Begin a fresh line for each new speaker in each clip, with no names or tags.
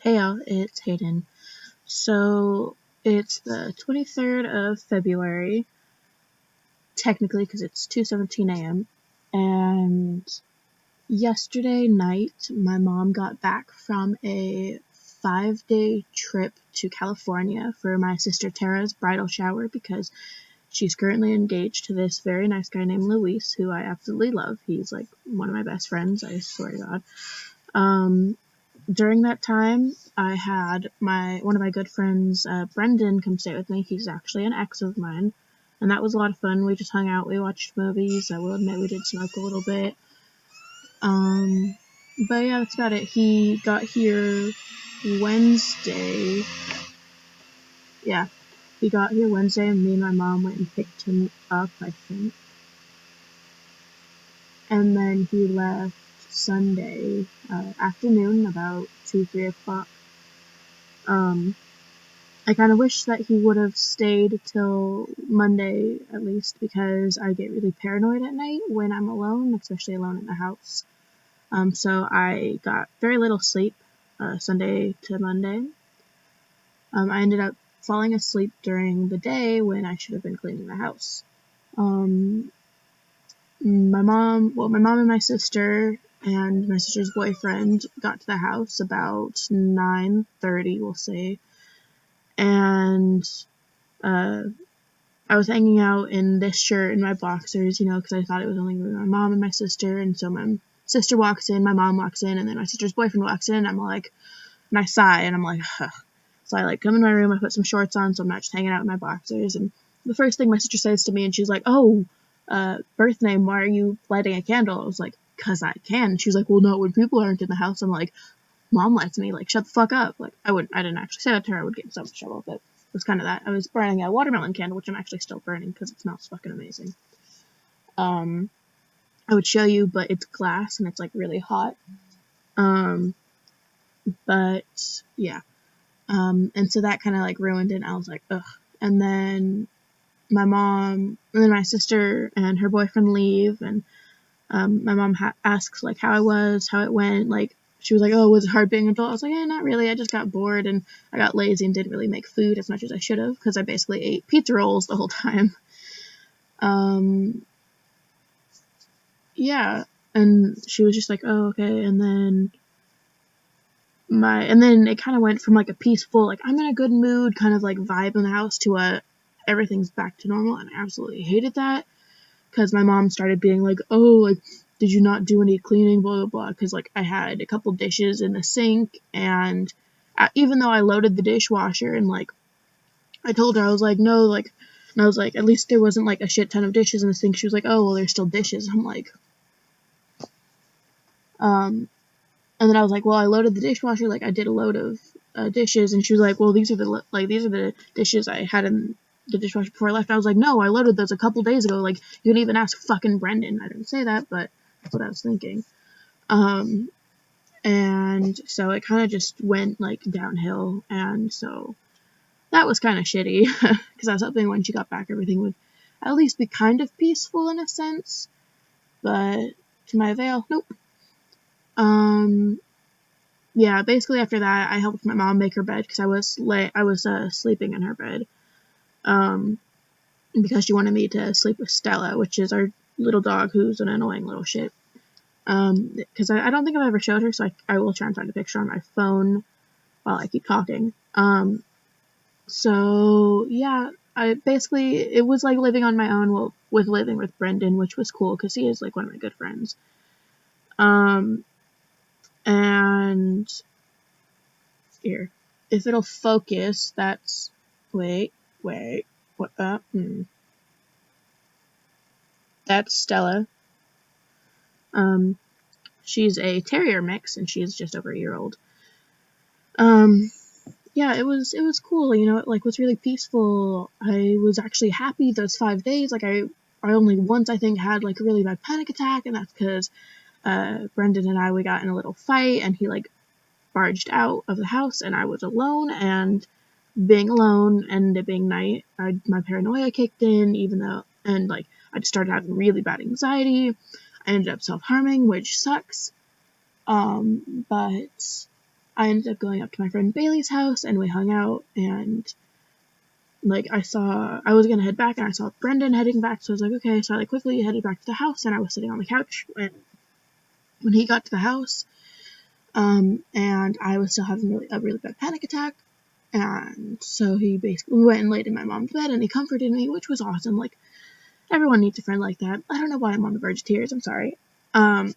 Hey y'all, it's Hayden. So it's the 23rd of February, technically because it's 2:17 a.m. And yesterday night, my mom got back from a 5-day trip to California for my sister Tara's bridal shower because she's currently engaged to this very nice guy named Luis, who I absolutely love. He's like one of my best friends, I swear to God. During that time, I had one of my good friends, Brendan, come stay with me. He's actually an ex of mine, and that was a lot of fun. We just hung out, we watched movies. I will admit we did smoke a little bit. But yeah, that's about it. He got here Wednesday. Yeah, he got here Wednesday, and me and my mom went and picked him up, I think. And then he left Sunday afternoon, about 2-3 o'clock. I kind of wish that he would have stayed till Monday, at least, because I get really paranoid at night when I'm alone, especially alone in the house. So I got very little sleep, Sunday to Monday. I ended up falling asleep during the day when I should have been cleaning the house. My mom and my sister and my sister's boyfriend got to the house about 9:30, we'll say. And I was hanging out in this shirt and my boxers, because I thought it was only my mom and my sister. And so my sister walks in, my mom walks in, and then my sister's boyfriend walks in, and I'm like, and I sigh, and I'm like, ugh. So I come in my room, I put some shorts on, so I'm not just hanging out in my boxers. And the first thing my sister says to me, and she's like, oh, birth name, why are you lighting a candle? I was like, 'cause I can. And she was like, well, not when people aren't in the house. I'm like, mom lets me, shut the fuck up. I didn't actually say that to her, I would get in so much trouble, but it was kind of that. I was burning a watermelon candle, which I'm actually still burning because it smells fucking amazing. I would show you, but it's glass and it's really hot. But yeah. And so that kind of ruined it, and I was like, ugh. And then my sister and her boyfriend leave, and my mom asks how I was, how it went. She was like, oh, was it hard being an adult? I was like, yeah, not really. I just got bored and I got lazy and didn't really make food as much as I should have because I basically ate pizza rolls the whole time. Yeah. And she was just like, oh, okay. And then it kind of went from a peaceful, I'm in a good mood kind of vibe in the house to everything's back to normal. And I absolutely hated that because my mom started being like, oh, did you not do any cleaning, blah, blah, blah, because, I had a couple dishes in the sink, and even though I loaded the dishwasher, and, I told her, I was like, no, and I was like, at least there wasn't, a shit ton of dishes in the sink. She was like, oh, well, there's still dishes. I'm like, and then I was like, well, I loaded the dishwasher, I did a load of dishes, and she was like, well, these are the dishes I had in the dishwasher before I left. I was like, no, I loaded those a couple days ago. You can even ask fucking Brendan. I didn't say that, but that's what I was thinking. And so it kind of just went downhill, and so that was kind of shitty because I was hoping when she got back everything would at least be kind of peaceful in a sense, but to my avail, nope. Yeah, basically after that I helped my mom make her bed because I was sleeping in her bed because she wanted me to sleep with Stella, which is our little dog who's an annoying little shit. Because I don't think I've ever showed her, so I will try and find a picture on my phone while I keep talking. So yeah, it was living on my own, with living with Brendan, which was cool because he is one of my good friends. And here, if it'll focus, that's wait, what that? That's Stella. She's a terrier mix, and she's just over a year old. Yeah, it was cool, it was really peaceful. I was actually happy those 5 days. I only once, I think, had a really bad panic attack, and that's because Brendan and we got in a little fight, and he barged out of the house, and I was alone, and being alone and it being night, my paranoia kicked in, and I just started having really bad anxiety. I ended up self-harming, which sucks. But I ended up going up to my friend Bailey's house, and we hung out, and, like, I was gonna head back, and I saw Brendan heading back, so I was like, okay, so I, like, quickly headed back to the house, and I was sitting on the couch when he got to the house, and I was still having a really bad panic attack, and so he basically went and laid in my mom's bed, and he comforted me, which was awesome. Like, everyone needs a friend like that. I don't know why I'm on the verge of tears, I'm sorry. But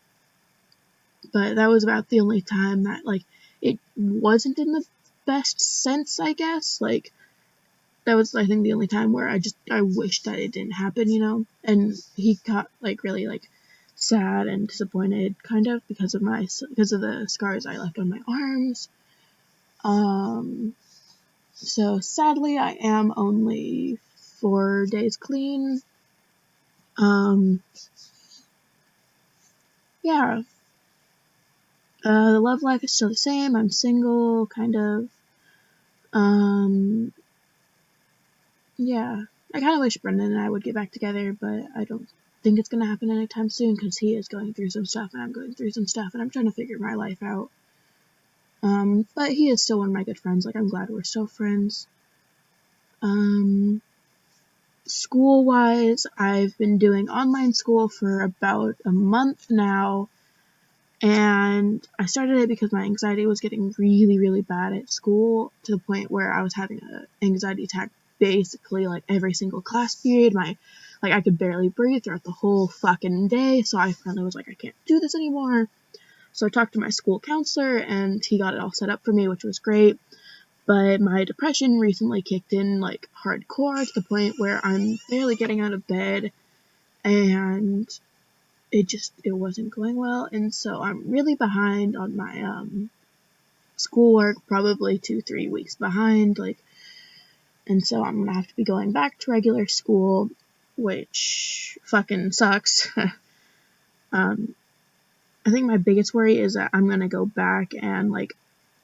that was about the only time that, like, it wasn't in the best sense, I guess. Like, that was, I think, the only time where I wished that it didn't happen, you know? And he got, like, really, like, sad and disappointed, kind of, because of the scars I left on my arms. So sadly, I am only 4 days clean. Yeah. The love life is still the same. I'm single, kind of. Yeah. I kind of wish Brendan and I would get back together, but I don't think it's gonna happen anytime soon, because he is going through some stuff, and I'm going through some stuff, and I'm trying to figure my life out. But he is still one of my good friends. Like, I'm glad we're still friends. School-wise, I've been doing online school for about a month now, and I started it because my anxiety was getting really, really bad at school, to the point where I was having an anxiety attack basically, like, every single class period. I could barely breathe throughout the whole fucking day, so I finally was like, I can't do this anymore. So I talked to my school counselor, and he got it all set up for me, which was great. But my depression recently kicked in, like, hardcore, to the point where I'm barely getting out of bed, and it wasn't going well, and so I'm really behind on my, schoolwork, probably 2-3 weeks behind, like, and so I'm gonna have to be going back to regular school, which fucking sucks. I think my biggest worry is that I'm gonna go back and, like,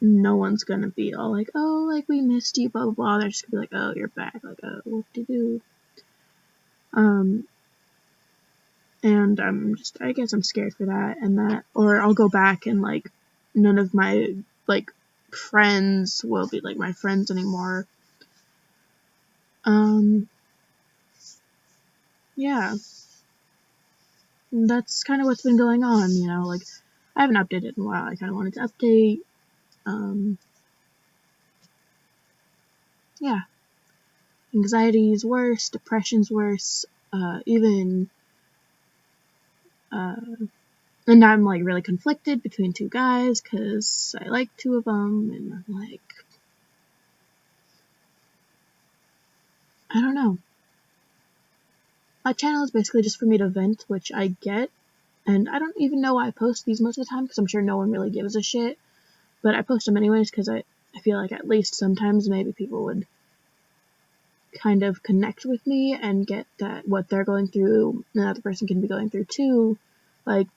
no one's gonna be all like, oh, like, we missed you, blah, blah, blah. They're just gonna be like, oh, you're back, like, oh, whoop-de-doo. And I guess I'm scared for that, or I'll go back and, like, none of my, like, friends will be, like, my friends anymore. Yeah. That's kind of what's been going on, you know, like, I haven't updated in a while. I kind of wanted to update. Yeah. Anxiety's worse, depression's worse, even, and I'm, like, really conflicted between two guys, because I like two of them, and I'm like, I don't know. My channel is basically just for me to vent, which I get, and I don't even know why I post these most of the time, because I'm sure no one really gives a shit, but I post them anyways, because I feel like at least sometimes maybe people would kind of connect with me and get that what they're going through, another person can be going through too, like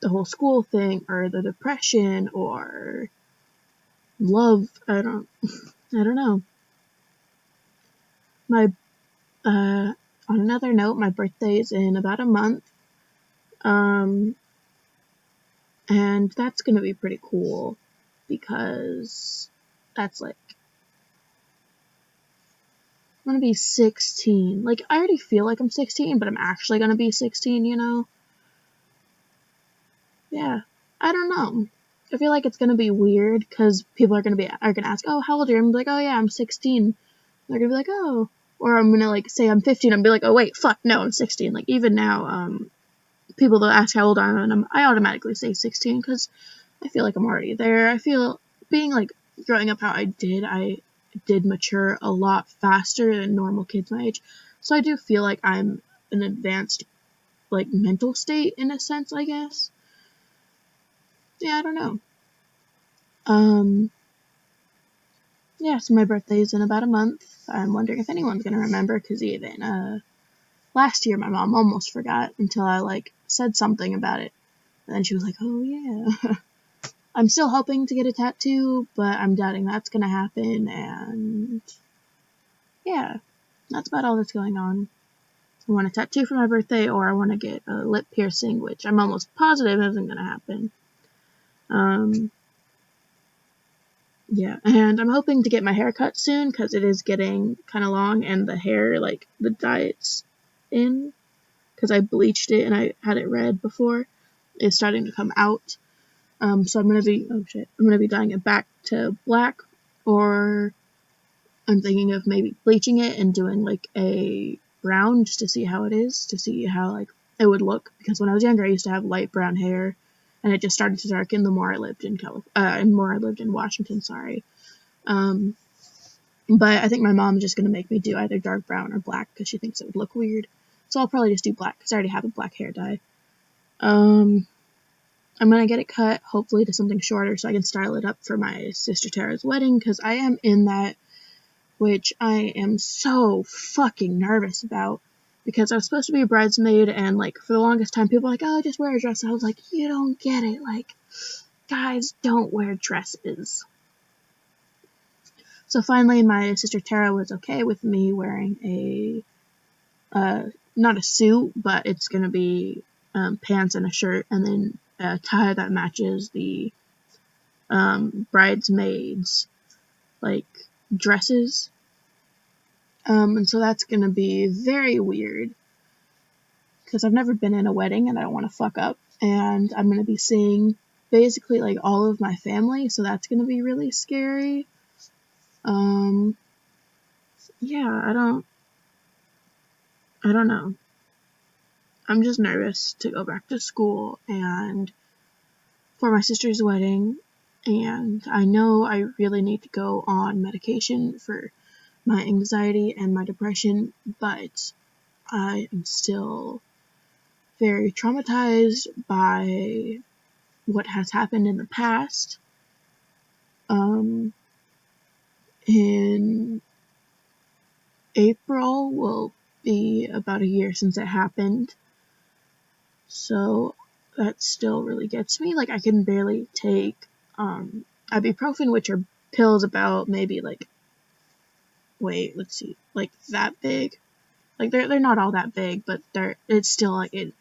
the whole school thing, or the depression, or love. I don't know. My on another note, my birthday is in about a month, and that's gonna be pretty cool, because that's, like, I'm gonna be 16. Like, I already feel like I'm 16, but I'm actually gonna be 16, you know? Yeah. I don't know. I feel like it's gonna be weird, because people are gonna ask, oh, how old are you? I'm gonna be like, oh, yeah, I'm 16. They're gonna be like, oh. Or I'm gonna, like, say I'm 15, and be like, oh, wait, fuck, no, I'm 16. Like, even now, people that ask how old I am, and I automatically say 16, because I feel like I'm already there. I feel, being, like, growing up how I did mature a lot faster than normal kids my age. So I do feel like I'm an advanced, like, mental state, in a sense, I guess. Yeah, I don't know. Yeah, so my birthday is in about a month. I'm wondering if anyone's gonna remember, because even, last year my mom almost forgot until I, like, said something about it. And then she was like, oh, yeah. I'm still hoping to get a tattoo, but I'm doubting that's gonna happen, and yeah, that's about all that's going on. I want a tattoo for my birthday, or I want to get a lip piercing, which I'm almost positive isn't gonna happen. Yeah, and I'm hoping to get my hair cut soon because it is getting kind of long, and the hair, like, the dye's in, because I bleached it and I had it red before, is starting to come out. So I'm gonna be dyeing it back to black, or I'm thinking of maybe bleaching it and doing like a brown just to see how it is, to see how like it would look. Because when I was younger, I used to have light brown hair, and it just started to darken the more I lived in Washington. Sorry. Um, but I think my mom is just gonna make me do either dark brown or black because she thinks it would look weird. So I'll probably just do black because I already have a black hair dye. Um, I'm gonna get it cut hopefully to something shorter so I can style it up for my sister Tara's wedding because I am in that, which I am so fucking nervous about because I was supposed to be a bridesmaid, and like for the longest time people were like, oh, just wear a dress. And I was like, you don't get it, like, guys don't wear dresses. So finally my sister Tara was okay with me wearing a not a suit, but it's gonna be pants and a shirt, and then a tie that matches the bridesmaids like dresses. And so that's gonna be very weird because I've never been in a wedding and I don't want to fuck up, and I'm gonna be seeing basically like all of my family, so that's gonna be really scary. Um, yeah, I don't know. I'm just nervous to go back to school and for my sister's wedding, and I know I really need to go on medication for my anxiety and my depression, but I am still very traumatized by what has happened in the past. In April will be about a year since it happened, so that still really gets me. Like, I can barely take ibuprofen, which are pills about maybe like, wait, let's see, like that big. Like they're not all that big, but it's still like it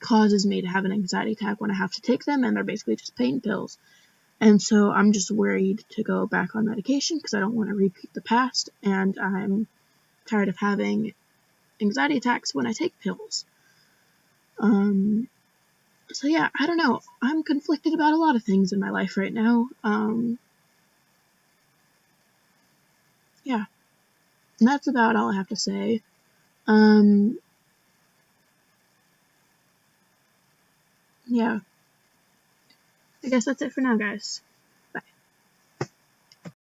causes me to have an anxiety attack when I have to take them, and they're basically just pain pills. And so I'm just worried to go back on medication because I don't want to repeat the past, and I'm tired of having anxiety attacks when I take pills. So yeah, I don't know. I'm conflicted about a lot of things in my life right now. Yeah, and that's about all I have to say. Um, yeah, I guess that's it for now, guys.